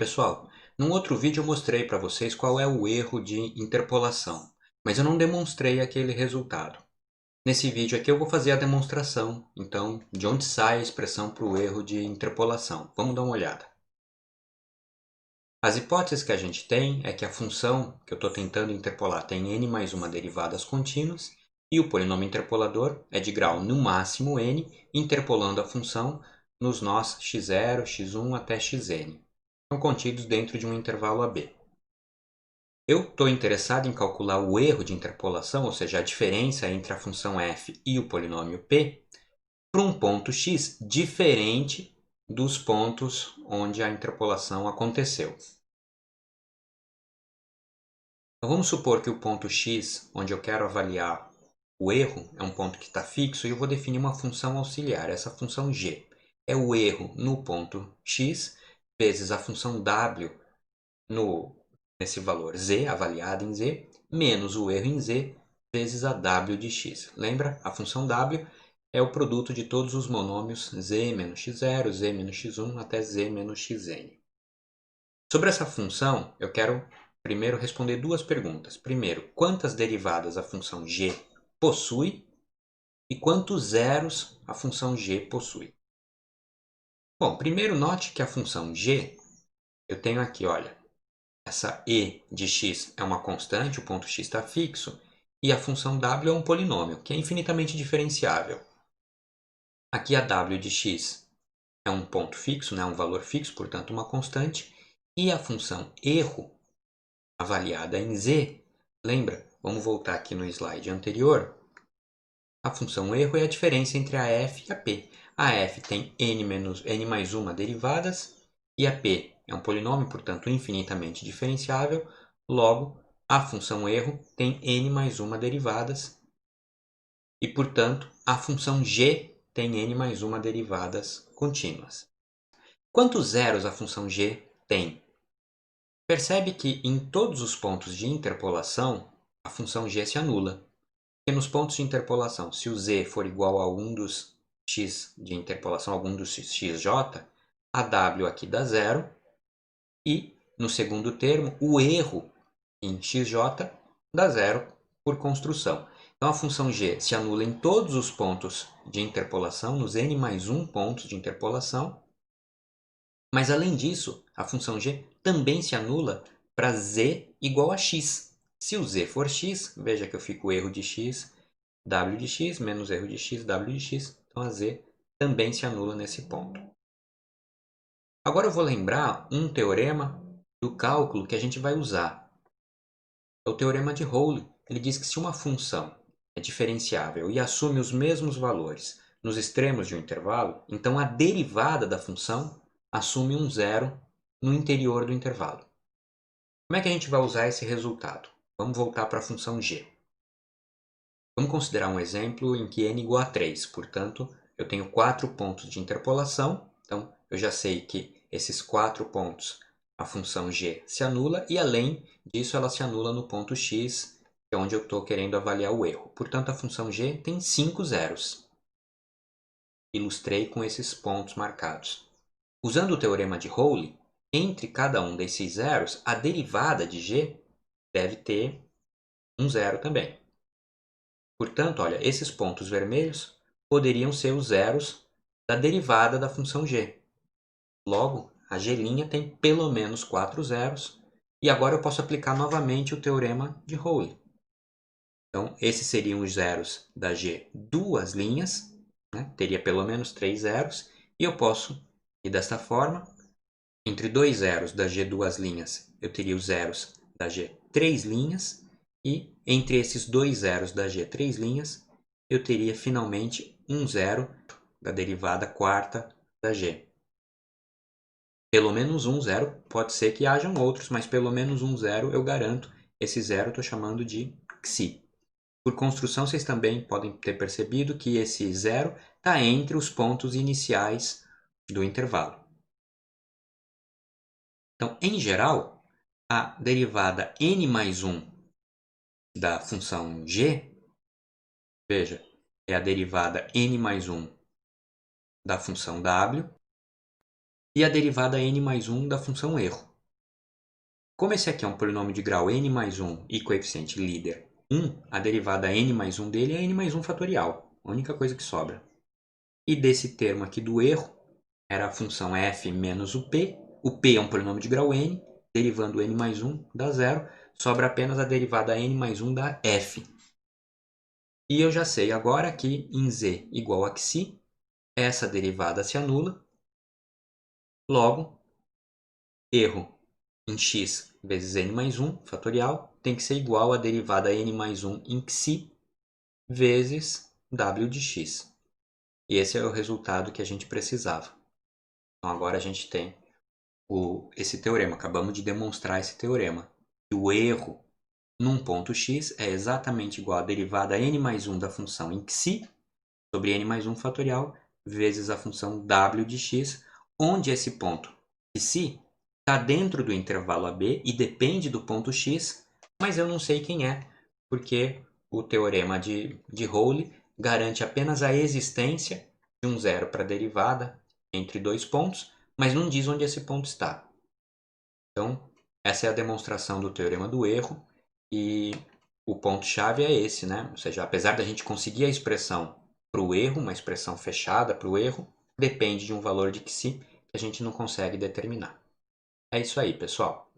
pessoal, num outro vídeo eu mostrei para vocês qual é o erro de interpolação, mas eu não demonstrei aquele resultado. Nesse vídeo aqui eu vou fazer a demonstração, então, de onde sai a expressão para o erro de interpolação. Vamos dar uma olhada. As hipóteses que a gente tem é que a função que eu estou tentando interpolar tem n mais uma derivadas contínuas e o polinômio interpolador é de grau no máximo n, interpolando a função nos nós x0, x1 até xn. São contidos dentro de um intervalo AB. Eu estou interessado em calcular o erro de interpolação, ou seja, a diferença entre a função f e o polinômio p, para um ponto x diferente dos pontos onde a interpolação aconteceu. Então, vamos supor que o ponto x, onde eu quero avaliar o erro, é um ponto que está fixo e eu vou definir uma função auxiliar, essa função g. É o erro no ponto x vezes a função w nesse valor z, avaliada em z, menos o erro em z vezes a w de x. Lembra? A função w é o produto de todos os monômios z menos x0, z menos x1 até z menos xn. Sobre essa função, eu quero primeiro responder duas perguntas. Primeiro, quantas derivadas a função g possui e quantos zeros a função g possui? Bom, primeiro note que a função g, eu tenho aqui, olha, essa e de x é uma constante, o ponto x está fixo, e a função w é um polinômio, que é infinitamente diferenciável. Aqui a w de x é um ponto fixo, né, um valor fixo, portanto uma constante, e a função erro, avaliada em z, lembra? Vamos voltar aqui no slide anterior. A função erro é a diferença entre a f e a p. A f tem n mais uma derivadas e a p é um polinômio, portanto infinitamente diferenciável. Logo, a função erro tem n mais uma derivadas e, portanto, a função g tem n mais uma derivadas contínuas. Quantos zeros a função g tem? Percebe que em todos os pontos de interpolação, a função g se anula. Porque nos pontos de interpolação, se o z for igual a algum dos x de interpolação, algum dos xj, a w aqui dá zero. E, no segundo termo, o erro em xj dá zero por construção. Então, a função g se anula em todos os pontos de interpolação, nos n mais 1 pontos de interpolação. Mas, além disso, a função g também se anula para z igual a x. Se o z for x, veja que eu fico o erro de x, w de x, menos erro de x, w de x. Então, a z também se anula nesse ponto. Agora eu vou lembrar um teorema do cálculo que a gente vai usar. É o teorema de Rowley. Ele diz que se uma função é diferenciável e assume os mesmos valores nos extremos de um intervalo, então a derivada da função assume um zero no interior do intervalo. Como é que a gente vai usar esse resultado? Vamos voltar para a função g. Vamos considerar um exemplo em que n igual a 3. Portanto, eu tenho 4 pontos de interpolação. Então, eu já sei que esses 4 pontos, a função g se anula. E, além disso, ela se anula no ponto x, que é onde eu estou querendo avaliar o erro. Portanto, a função g tem 5 zeros. Ilustrei com esses pontos marcados. Usando o teorema de Rowley, entre cada um desses zeros, a derivada de g deve ter um zero também. Portanto, olha, esses pontos vermelhos poderiam ser os zeros da derivada da função g. Logo, a g' tem pelo menos 4 zeros. E agora eu posso aplicar novamente o teorema de Rowley. Então, esses seriam os zeros da g duas linhas, né? Teria pelo menos 3 zeros. E eu posso ir desta forma. Entre dois zeros da g duas linhas, eu teria os zeros da g três linhas. E entre esses dois zeros da g três linhas, eu teria finalmente um zero da derivada quarta da g. Pelo menos um zero, pode ser que hajam outros, mas pelo menos um zero eu garanto. Esse zero eu estou chamando de xi. Por construção, vocês também podem ter percebido que esse zero está entre os pontos iniciais do intervalo. Então, em geral, a derivada n mais 1 da função g, veja, é a derivada n mais 1 da função w e a derivada n mais 1 da função erro. Como esse aqui é um polinômio de grau n mais 1 e coeficiente líder 1, a derivada n mais 1 dele é n mais 1 fatorial. A única coisa que sobra. E desse termo aqui do erro, era a função f menos o p. O p é um polinômio de grau n, derivando n mais 1 dá zero. Sobra apenas a derivada n mais 1 da f. E eu já sei agora que em z igual a xi, essa derivada se anula. Logo, erro em x vezes n mais 1 fatorial tem que ser igual a derivada n mais 1 em xi vezes w de x. E esse é o resultado que a gente precisava. Então agora a gente tem esse teorema, acabamos de demonstrar esse teorema. Que o erro num ponto x é exatamente igual à derivada n mais 1 da função em xi sobre n mais 1 fatorial vezes a função w de x, onde esse ponto xi está dentro do intervalo AB e depende do ponto x, mas eu não sei quem é, porque o teorema de Rowley garante apenas a existência de um zero para a derivada entre dois pontos, mas não diz onde esse ponto está. Então, essa é a demonstração do teorema do erro e o ponto-chave é esse, né? Ou seja, apesar da gente conseguir a expressão para o erro, uma expressão fechada para o erro, depende de um valor de xi que a gente não consegue determinar. É isso aí, pessoal.